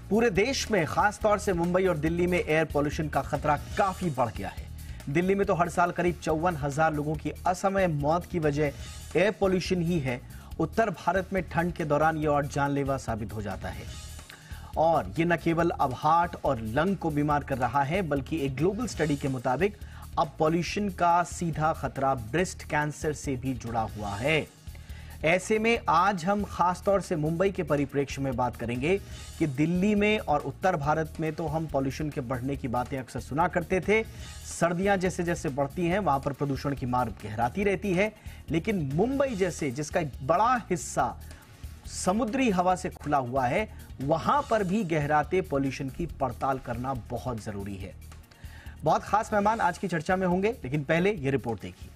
पूरे देश में खास तौर से मुंबई और दिल्ली में एयर पोल्यूशन का खतरा काफी बढ़ गया है। दिल्ली में तो हर साल करीब 54,000 लोगों की असमय मौत की वजह एयर पोल्यूशन ही है। उत्तर भारत में ठंड के दौरान ये और जानलेवा साबित हो जाता है और ये न केवल अब हार्ट और लंग को बीमार कर रहा है, बल्कि एक ग्लोबल स्टडी के मुताबिक अब पोल्यूशन का सीधा खतरा ब्रेस्ट कैंसर से भी जुड़ा हुआ है। ऐसे में आज हम खास तौर से मुंबई के परिप्रेक्ष्य में बात करेंगे कि दिल्ली में और उत्तर भारत में तो हम पोल्यूशन के बढ़ने की बातें अक्सर सुना करते थे। सर्दियां जैसे जैसे बढ़ती हैं वहां पर प्रदूषण की मार गहराती रहती है, लेकिन मुंबई जैसे जिसका एक बड़ा हिस्सा समुद्री हवा से खुला हुआ है, वहां पर भी गहराते पोल्यूशन की पड़ताल करना बहुत जरूरी है। बहुत खास मेहमान आज की चर्चा में होंगे, लेकिन पहले यह रिपोर्ट देखिए।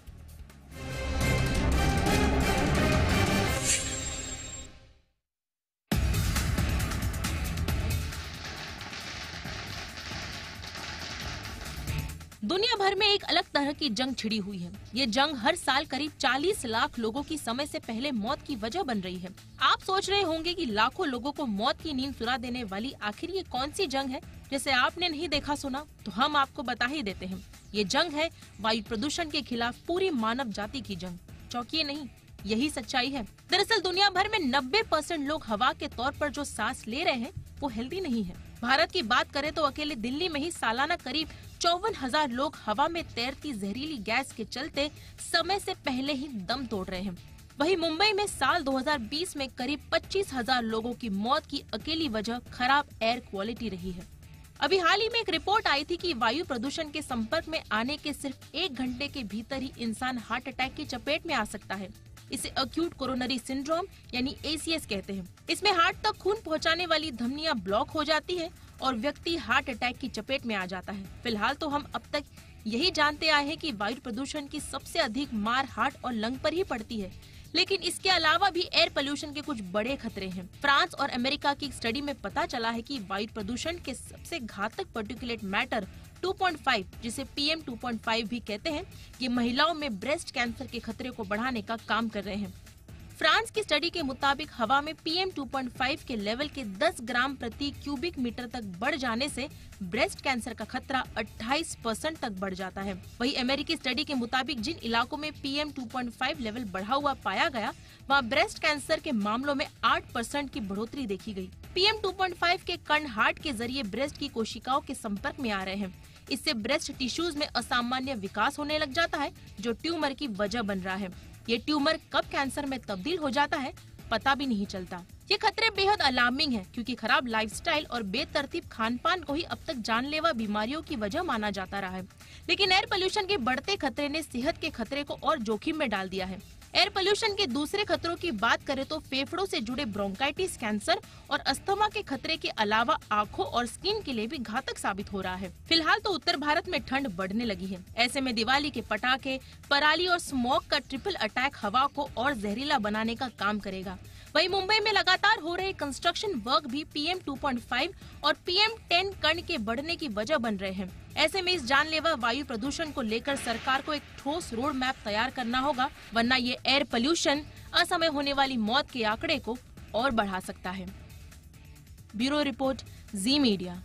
दुनिया भर में एक अलग तरह की जंग छिड़ी हुई है। ये जंग हर साल करीब 40 लाख लोगों की समय से पहले मौत की वजह बन रही है। आप सोच रहे होंगे कि लाखों लोगों को मौत की नींद सुला देने वाली आखिर ये कौन सी जंग है जिसे आपने नहीं देखा सुना, तो हम आपको बता ही देते हैं। ये जंग है वायु प्रदूषण के खिलाफ पूरी मानव जाति की जंग। चौंकिए नहीं, यही सच्चाई है। दरअसल दुनिया भर में 90% लोग हवा के तौर पर जो सांस ले रहे हैं वो हेल्दी नहीं है। भारत की बात करें तो अकेले दिल्ली में ही सालाना करीब 54,000 लोग हवा में तैरती जहरीली गैस के चलते समय से पहले ही दम तोड़ रहे हैं। वहीं मुंबई में साल 2020 में करीब 25,000 लोगों की मौत की अकेली वजह खराब एयर क्वालिटी रही है। अभी हाल ही में एक रिपोर्ट आई थी कि वायु प्रदूषण के संपर्क में आने के सिर्फ 1 घंटे के भीतर ही इंसान हार्ट अटैक की चपेट में आ सकता है। इसे एक्यूट कोरोनरी सिंड्रोम यानी ACS कहते हैं। इसमें हार्ट तक खून पहुंचाने वाली धमनियां ब्लॉक हो जाती है और व्यक्ति हार्ट अटैक की चपेट में आ जाता है। फिलहाल तो हम अब तक यही जानते आए हैं कि वायु प्रदूषण की सबसे अधिक मार हार्ट और लंग पर ही पड़ती है, लेकिन इसके अलावा भी एयर पोल्यूशन के कुछ बड़े खतरे हैं। फ्रांस और अमेरिका की एक स्टडी में पता चला है कि वायु प्रदूषण के सबसे घातक पार्टिकुलेट मैटर 2.5 जिसे PM 2.5 भी कहते हैं, ये महिलाओं में ब्रेस्ट कैंसर के खतरे को बढ़ाने का काम कर रहे हैं। फ्रांस की स्टडी के मुताबिक हवा में PM 2.5 के लेवल के 10 ग्राम प्रति क्यूबिक मीटर तक बढ़ जाने से ब्रेस्ट कैंसर का खतरा 28% तक बढ़ जाता है। वहीं अमेरिकी स्टडी के मुताबिक जिन इलाकों में PM 2.5 लेवल बढ़ा हुआ पाया गया, वहाँ ब्रेस्ट कैंसर के मामलों में 8% की बढ़ोतरी देखी गई। PM 2.5 के कण हार्ट के जरिए ब्रेस्ट की कोशिकाओं के संपर्क में आ रहे हैं। इससे ब्रेस्ट टिश्यूज में असामान्य विकास होने लग जाता है, जो ट्यूमर की वजह बन रहा है। ये ट्यूमर कब कैंसर में तब्दील हो जाता है पता भी नहीं चलता। ये खतरे बेहद अलार्मिंग है, क्योंकि खराब लाइफस्टाइल और बेतरतीब खानपान को ही अब तक जानलेवा बीमारियों की वजह माना जाता रहा है। लेकिन एयर पोल्यूशन के बढ़ते खतरे ने सेहत के खतरे को और जोखिम में डाल दिया है। एयर पोल्यूशन के दूसरे खतरों की बात करें तो फेफड़ों से जुड़े ब्रोंकाइटिस, कैंसर और अस्थमा के खतरे के अलावा आंखों और स्किन के लिए भी घातक साबित हो रहा है। फिलहाल तो उत्तर भारत में ठंड बढ़ने लगी है। ऐसे में दिवाली के पटाखे, पराली और स्मोक का ट्रिपल अटैक हवा को और जहरीला बनाने का काम करेगा। वहीं मुंबई में लगातार हो रहे कंस्ट्रक्शन वर्क भी PM 2.5 और PM 10 कण के बढ़ने की वजह बन रहे हैं। ऐसे में इस जानलेवा वायु प्रदूषण को लेकर सरकार को एक ठोस रोड मैप तैयार करना होगा, वरना ये एयर पोल्यूशन असमय होने वाली मौत के आंकड़े को और बढ़ा सकता है। ब्यूरो रिपोर्ट, जी मीडिया।